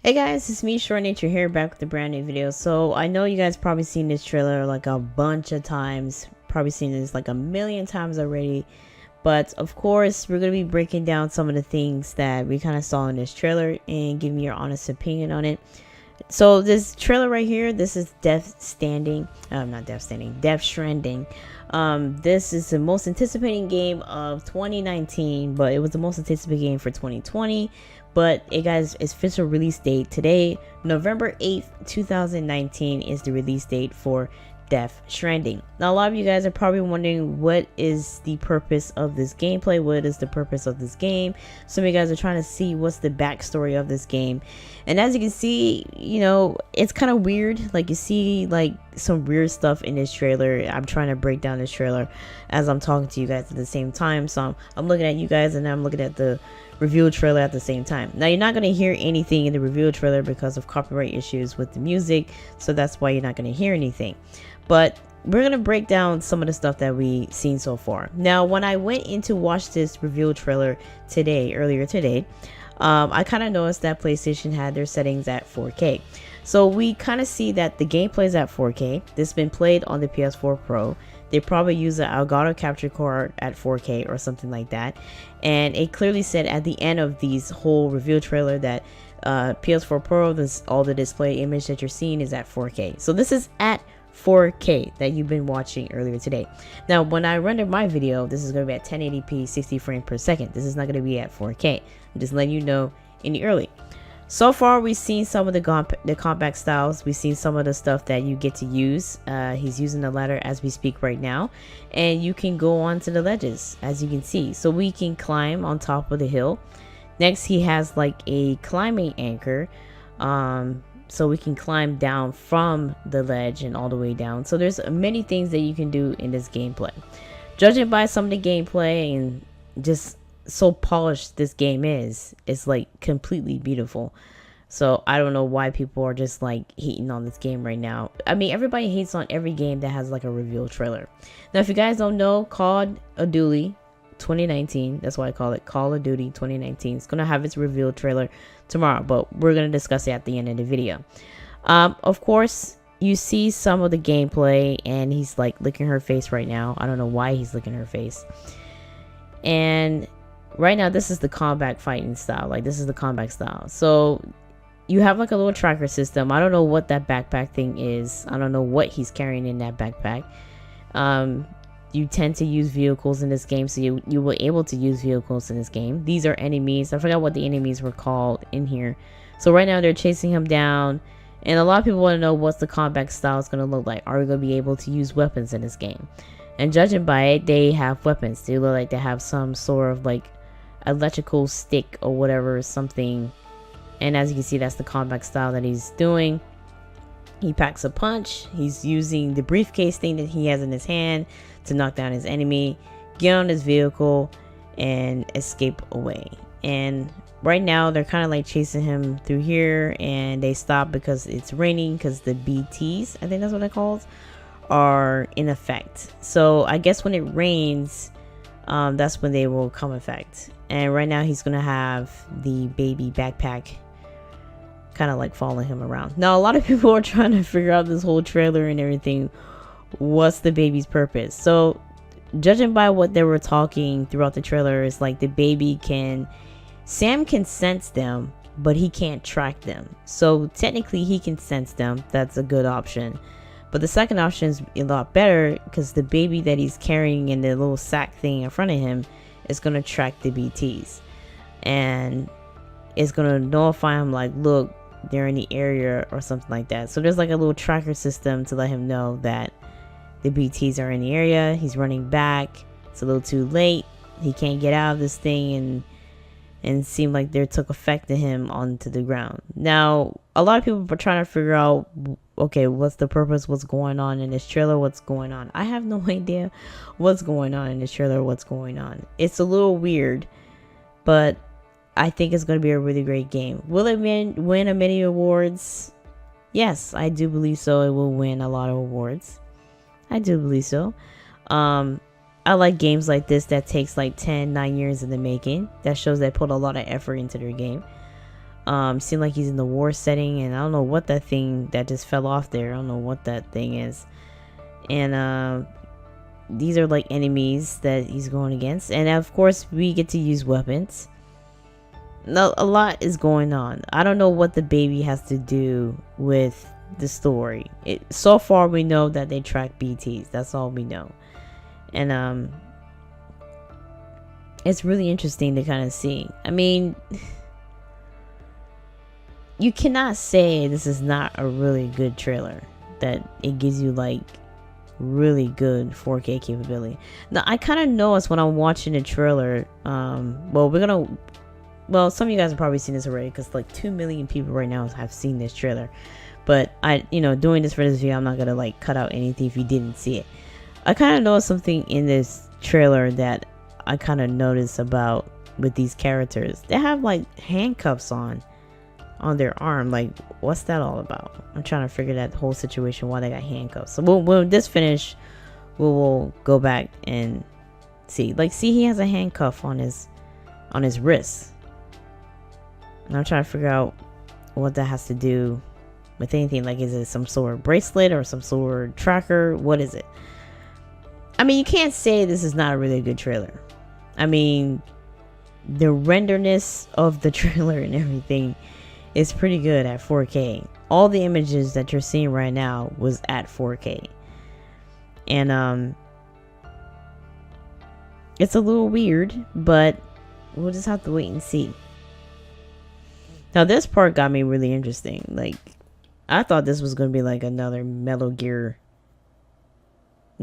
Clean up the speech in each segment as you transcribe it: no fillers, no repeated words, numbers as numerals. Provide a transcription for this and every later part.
Hey guys, it's me, ShortNature here, back with a brand new video. So I know you guys probably seen this trailer like a bunch of times, probably seen this like a million times already. But of course, we're going to be breaking down some of the things that we kind of saw in this trailer and giving your honest opinion on it. So this trailer right here, this is Death Stranding. Death Stranding. This is the most anticipating game of 2019, but it was the most anticipated game for 2020. But it got its official release date today, November 8th, 2019 is the release date for Death Stranding. Now, a lot of you guys are probably wondering what is the purpose of this gameplay, what is the purpose of this game. Some of you guys are trying to see what's the backstory of this game, and as you can see, you know, it's kind of weird. Like, you see like some weird stuff in this trailer. I'm trying to break down this trailer as I'm talking to you guys at the same time, so I'm looking at you guys and I'm looking at the review trailer at the same time. Now, you're not going to hear anything in the review trailer because of copyright issues with the music, so that's why you're not going to hear anything. But we're going to break down some of the stuff that we've seen so far. Now, when I went in to watch this review trailer earlier today, I kind of noticed that PlayStation had their settings at 4K. So we kind of see that the gameplay is at 4K. This has been played on the PS4 Pro. They probably use an Elgato capture card at 4K or something like that. And it clearly said at the end of these whole review trailer that PS4 Pro, all the display image that you're seeing is at 4K. So this is at 4K that you've been watching earlier today. Now, when I render my video, this is going to be at 1080p 60 frames per second. This is not going to be at 4K. I'm just letting you know in the early. So far, we've seen some of the compact styles. We've seen some of the stuff that you get to use. He's using the ladder as we speak right now, and you can go onto the ledges, as you can see. So we can climb on top of the hill. Next, he has like a climbing anchor, so we can climb down from the ledge and all the way down. So there's many things that you can do in this gameplay. Judging by some of the gameplay and just so polished this game is, it's like completely beautiful. So I don't know why people are just like hating on this game right now. I mean, everybody hates on every game that has like a reveal trailer. Now, if you guys don't know, Call of Duty 2019, that's why I call it Call of Duty 2019, it's gonna have its reveal trailer tomorrow, but we're gonna discuss it at the end of the video. Of course, you see some of the gameplay, and he's like licking her face right now. I don't know why he's licking her face. And right now, this is the combat fighting style. Like, this is the combat style. So you have like a little tracker system. I don't know what that backpack thing is. I don't know what he's carrying in that backpack. You tend to use vehicles in this game, so you were able to use vehicles in this game. These are enemies. I forgot what the enemies were called in here. So right now they're chasing him down, and a lot of people want to know what's the combat style is going to look like. Are we going to be able to use weapons in this game? And judging by it, they have weapons. They look like they have some sort of like electrical stick or whatever, something. And as you can see, that's the combat style that he's doing. He packs a punch. He's using the briefcase thing that he has in his hand to knock down his enemy, get on his vehicle, and escape away. And right now they're kind of like chasing him through here, and they stop because it's raining, because the BTs, I think that's what they're called, are in effect. So I guess when it rains, that's when they will come effect. And right now he's gonna have the baby backpack kind of like following him around. Now, a lot of people are trying to figure out this whole trailer and everything, what's the baby's purpose. So judging by what they were talking throughout the trailer, is like the baby Sam can sense them, but he can't track them. So technically he can sense them. That's a good option. But the second option is a lot better, because the baby that he's carrying in the little sack thing in front of him is going to track the BTs, and it's going to notify him like, look, they're in the area or something like that. So there's like a little tracker system to let him know that the BTs are in the area. He's running back. It's a little too late. He can't get out of this thing, and seem like they took effect to him onto the ground. Now, a lot of people are trying to figure out, okay, what's the purpose? What's going on in this trailer? What's going on? I have no idea what's going on in this trailer. What's going on? It's a little weird, but I think it's going to be a really great game. Will it win a many awards? Yes, I do believe so. It will win a lot of awards. I do believe so. I like games like this that takes like 9 years in the making. That shows they put a lot of effort into their game. Seemed like he's in the war setting, and I don't know what that thing that just fell off there. I don't know what that thing is. And these are like enemies that he's going against, and of course we get to use weapons. No, a lot is going on. I don't know what the baby has to do with the story. So far we know that they track BTs. That's all we know. And it's really interesting to kind of see. I mean, you cannot say this is not a really good trailer, that it gives you like really good 4K capability. Now I kind of noticed when I'm watching the trailer, well, some of you guys have probably seen this already, because like 2 million people right now have seen this trailer. But doing this for this video, I'm not gonna like cut out anything if you didn't see it. I kind of noticed something in this trailer that I kind of noticed about with these characters. They have like handcuffs on their arm. Like, what's that all about? I'm trying to figure that whole situation, why they got handcuffs. So when this finish, we'll go back and see. Like, see, he has a handcuff on his wrist. And I'm trying to figure out what that has to do with anything. Like, is it some sort of bracelet or some sort of tracker? What is it? I mean, you can't say this is not a really good trailer. I mean, the renderness of the trailer and everything is pretty good at 4K. All the images that you're seeing right now was at 4K. And it's a little weird, but we'll just have to wait and see. Now this part got me really interesting. Like, I thought this was going to be like another Metal Gear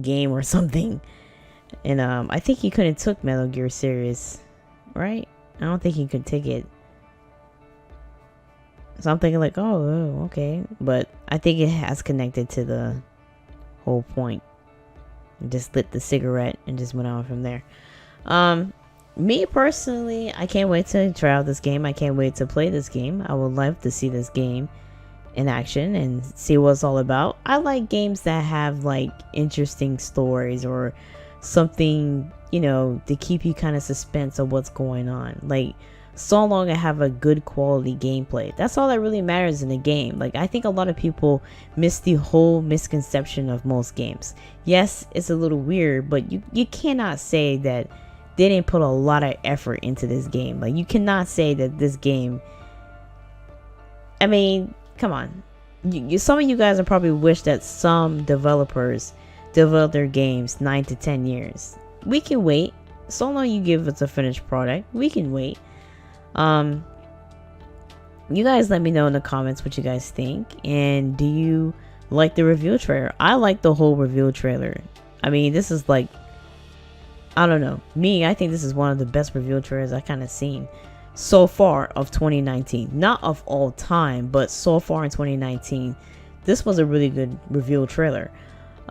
game or something. And I think he couldn't took Metal Gear serious, right? I don't think he could take it. So I'm thinking like, oh, okay. But I think it has connected to the whole point. Just lit the cigarette and just went on from there. Me personally, I can't wait to try out this game. I can't wait to play this game. I would love to see this game in action and see what it's all about. I like games that have like interesting stories or something, to keep you kind of suspense of what's going on. Like, so long I have a good quality gameplay. That's all that really matters in a game. Like, I think a lot of people miss the whole misconception of most games. Yes, it's a little weird, but you cannot say that they didn't put a lot of effort into this game. Like, you cannot say that this game, I mean, come on. Some of you guys have probably wished that some developers develop their games 9 to 10 years. We can wait. So long you give us a finished product, we can wait. You guys let me know in the comments what you guys think, and do you like the reveal trailer? I like the whole reveal trailer. I mean, this is like, I don't know, I think this is one of the best reveal trailers I kind of seen so far of 2019. Not of all time, but so far in 2019, this was a really good reveal trailer.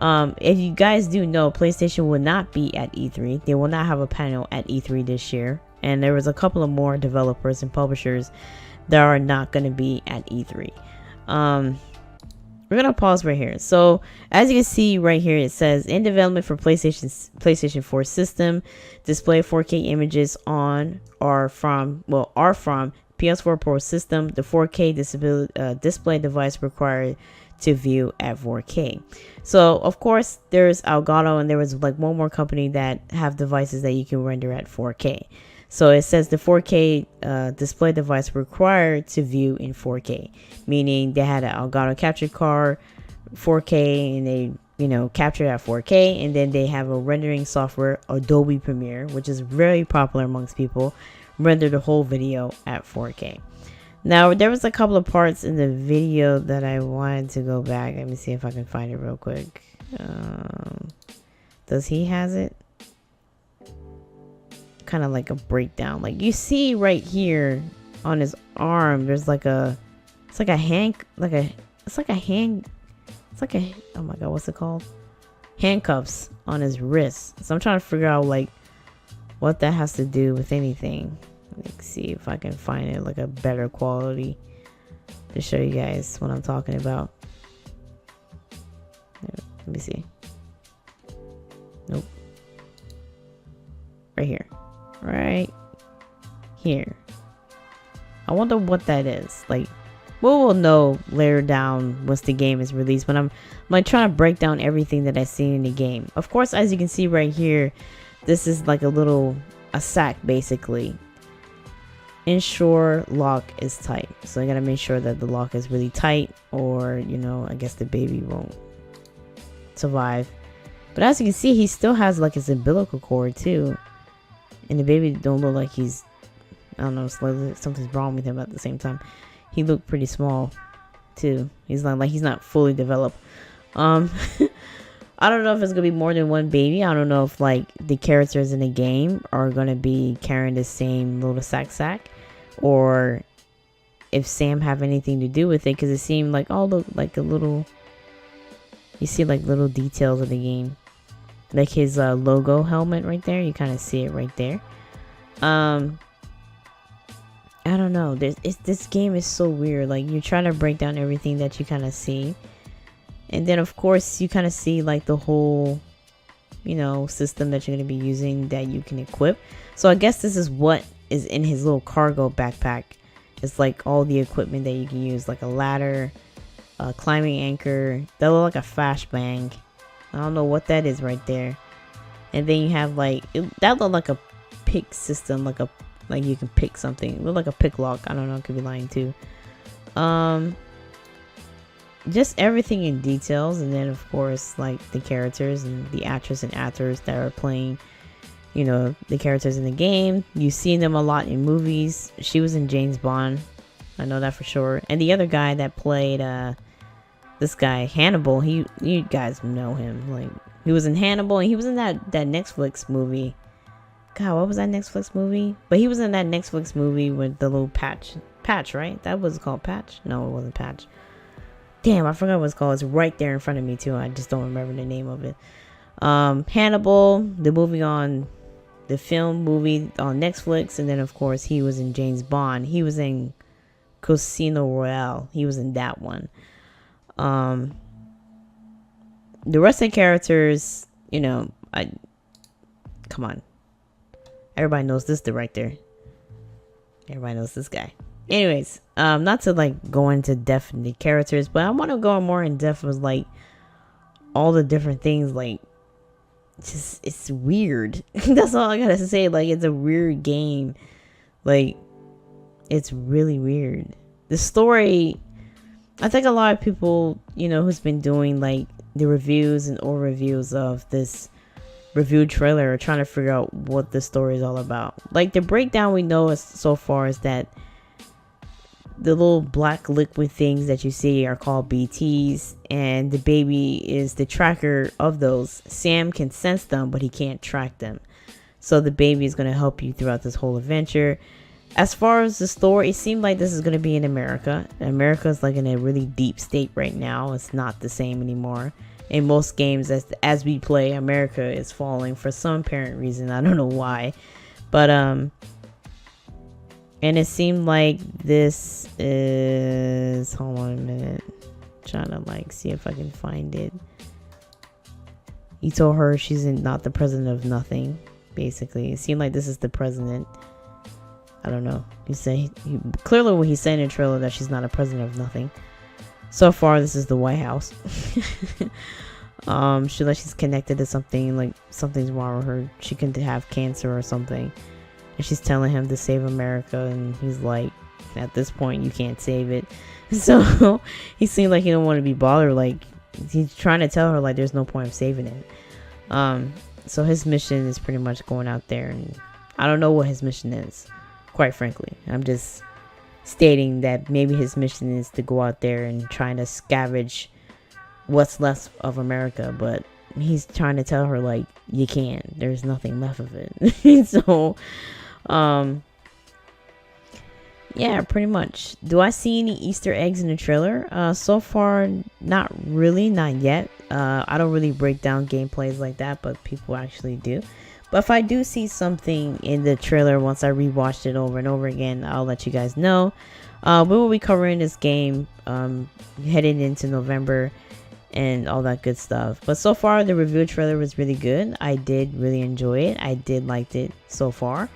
If you guys do know, PlayStation will not be at E3. They will not have a panel at E3 this year. And there was a couple of more developers and publishers that are not going to be at E3. We're going to pause right here. So as you can see right here, it says in development for PlayStation 4 system, display 4K images are from PS4 Pro system, the 4K display device required to view at 4K. So of course there's Elgato, and there was like one more company that have devices that you can render at 4K. So it says the 4K display device required to view in 4K, meaning they had an Elgato capture card 4K, and they capture at 4K, and then they have a rendering software, Adobe Premiere, which is very popular amongst people, render the whole video at 4K. Now there was a couple of parts in the video that I wanted to go back. Let me see if I can find it real quick. Does he has it? Kind of like a breakdown. Like, you see right here on his arm, there's like oh my god, what's it called? Handcuffs on his wrist. So I'm trying to figure out like what that has to do with anything. Let's see if I can find it like a better quality to show you guys what I'm talking about. Let me see. Nope. Right here. I wonder what that is. Like, we'll know later down once the game is released, but I'm like trying to break down everything that I see in the game. Of course, as you can see right here, this is like a sack basically. Ensure lock is tight, so I gotta make sure that the lock is really tight, or you know, I guess the baby won't survive. But as you can see, he still has like his umbilical cord too, and the baby don't look like he's, I don't know, something's wrong with him at the same time. He looked pretty small too. He's not like he's not fully developed. I don't know if it's gonna be more than one baby. I don't know if like the characters in the game are gonna be carrying the same little sack, or if Sam have anything to do with it, because it seemed like all the like a little, you see like little details of the game, like his logo helmet right there. You kind of see it right there. I don't know. This game is so weird. Like, you're trying to break down everything that you kind of see, and then of course you kind of see like the whole, you know, system that you're going to be using that you can equip. So I guess this is what is in his little cargo backpack. It's like all the equipment that you can use, like a ladder, a climbing anchor. That look like a flashbang. I don't know what that is right there. And then you have like that look like a pick system, like you can pick something. It look like a pick lock. I don't know, I could be lying too. Just everything in details, and then of course like the characters and the actress and actors that are playing, you know, the characters in the game. You've seen them a lot in movies. She was in James Bond, I know that for sure. And the other guy that played this guy Hannibal, you guys know him. Like, he was in Hannibal, and he was in that Netflix movie. God, what was that Netflix movie? But he was in that Netflix movie with the little patch, right? That was called Patch? No, it wasn't Patch. Damn, I forgot what it's called. It's right there in front of me too. I just don't remember the name of it. Hannibal, the movie on the movie on Netflix, and then of course he was in James Bond. He was in Casino Royale. He was in that one. The rest of the characters, you know, come on. Everybody knows this director. Everybody knows this guy. Anyways, not to like go into depth in the characters, but I want to go more in depth with like all the different things. Like, just, it's weird. That's all I gotta say. Like, it's a weird game. Like, it's really weird. The story, I think a lot of people, you know, who's been doing like the reviews and overviews of this review trailer are trying to figure out what the story is all about. Like, the breakdown we know is so far is that the little black liquid things that you see are called BTs, and the baby is the tracker of those. Sam can sense them, but he can't track them. So the baby is going to help you throughout this whole adventure. As far as the story, it seemed like this is going to be in America. America is like in a really deep state right now. It's not the same anymore. In most games, as we play, America is falling for some apparent reason. I don't know why. But, and it seemed like this is, hold on a minute, trying to like see if I can find it. He told her she's not the president of nothing, basically. It seemed like this is the president. I don't know. Clearly what he said in the trailer, that she's not a president of nothing. So far, this is the White House. She's connected to something, like something's wrong with her. She can have cancer or something. And she's telling him to save America, and he's like, at this point, you can't save it. So he seemed like he don't want to be bothered. Like, he's trying to tell her like there's no point of saving it. So his mission is pretty much going out there, and I don't know what his mission is, quite frankly. I'm just stating that maybe his mission is to go out there and trying to scavenge what's left of America, but he's trying to tell her like, you can't, there's nothing left of it. So yeah, pretty much. Do I see any Easter eggs in the trailer? So far, not really, not yet. I don't really break down gameplays like that, but people actually do. But if I do see something in the trailer, once I rewatched it over and over again, I'll let you guys know. We will be covering this game heading into November and all that good stuff. But so far, the review trailer was really good. I did really enjoy it. I did like it so far.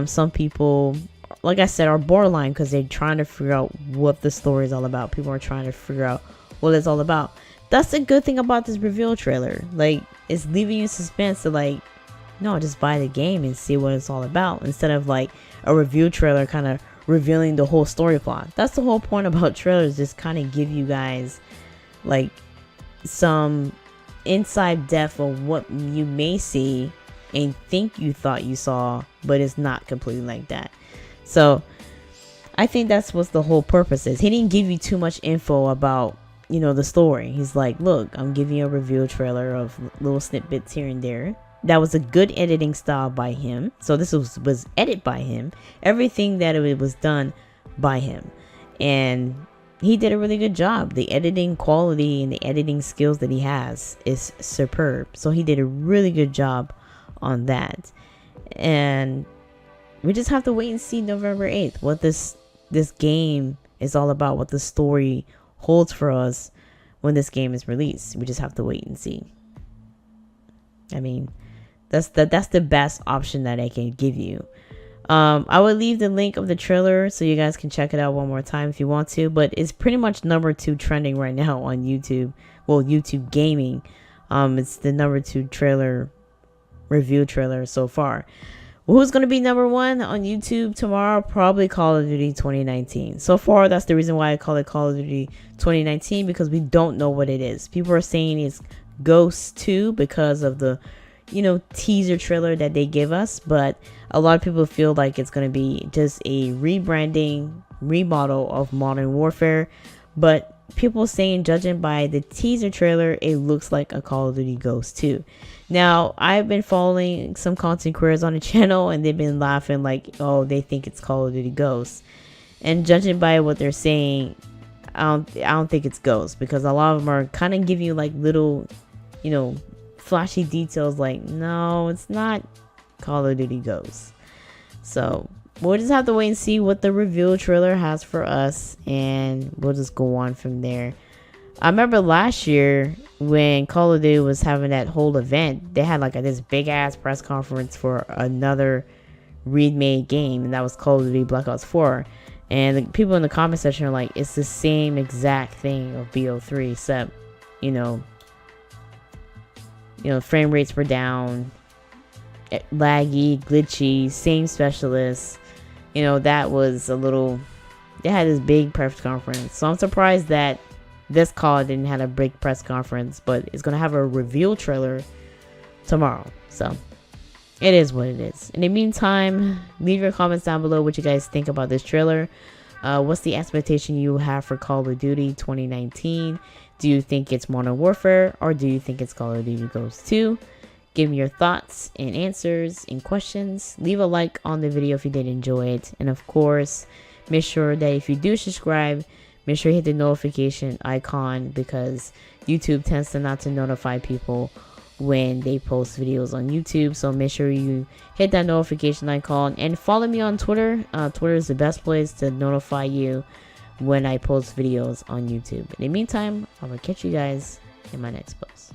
Some people like I said, are borderline because they're trying to figure out what the story is all about. People are trying to figure out what it's all about. That's the good thing about this reveal trailer. Like, it's leaving you in suspense to like, no, just buy the game and see what it's all about, instead of like a review trailer kind of revealing the whole story plot. That's the whole point about trailers, just kind of give you guys like some inside depth of what you may see and think you thought you saw, but it's not completely like that. So I think that's what the whole purpose is. He didn't give you too much info about, you know, the story. He's like, look, I'm giving you a review trailer of little snippets here and there. That was a good editing style by him. So this was edited by him. Everything that it was done by him. And he did a really good job. The editing quality and the editing skills that he has is superb. So he did a really good job on that. And we just have to wait and see November 8th what this game is all about, what the story holds for us when this game is released. We just have to wait and see. I mean, that's the best option that I can give you. I will leave the link of the trailer so you guys can check it out one more time if you want to, but it's pretty much #2 trending right now on YouTube. Well, YouTube gaming. It's the #2 trailer, review trailer so far. Who's going to be #1 on YouTube tomorrow? Probably Call of Duty 2019. So far, that's the reason why I call it Call of Duty 2019, because we don't know what it is. People are saying it's Ghost 2 because of the, you know, teaser trailer that they give us, but a lot of people feel like it's going to be just a rebranding, remodel of Modern Warfare. But people saying, judging by the teaser trailer, it looks like a Call of Duty Ghost 2. Now, I've been following some content creators on the channel, and they've been laughing like, oh, they think it's Call of Duty Ghost. And judging by what they're saying, I don't think it's Ghost, because a lot of them are kind of giving you like little, you know, flashy details like, no, it's not Call of Duty Ghost. So we'll just have to wait and see what the reveal trailer has for us, and we'll just go on from there. I remember last year when Call of Duty was having that whole event, they had like this big ass press conference for another remade game, and that was Call of Duty Black Ops 4. And the people in the comment section are like, it's the same exact thing of BO3, except, you know, frame rates were down, laggy, glitchy, same specialists. You know, that was a little, they had this big press conference. So I'm surprised that this call didn't have a big press conference, but it's going to have a reveal trailer tomorrow. So it is what it is. In the meantime, leave your comments down below what you guys think about this trailer. What's the expectation you have for Call of Duty 2019? Do you think it's Modern Warfare, or do you think it's Call of Duty Ghost 2? Give me your thoughts and answers and questions. Leave a like on the video if you did enjoy it. And of course, make sure that if you do subscribe, make sure you hit the notification icon, because YouTube tends to not to notify people when they post videos on YouTube. So make sure you hit that notification icon and follow me on Twitter. Twitter is the best place to notify you when I post videos on YouTube. In the meantime, I'm gonna catch you guys in my next post.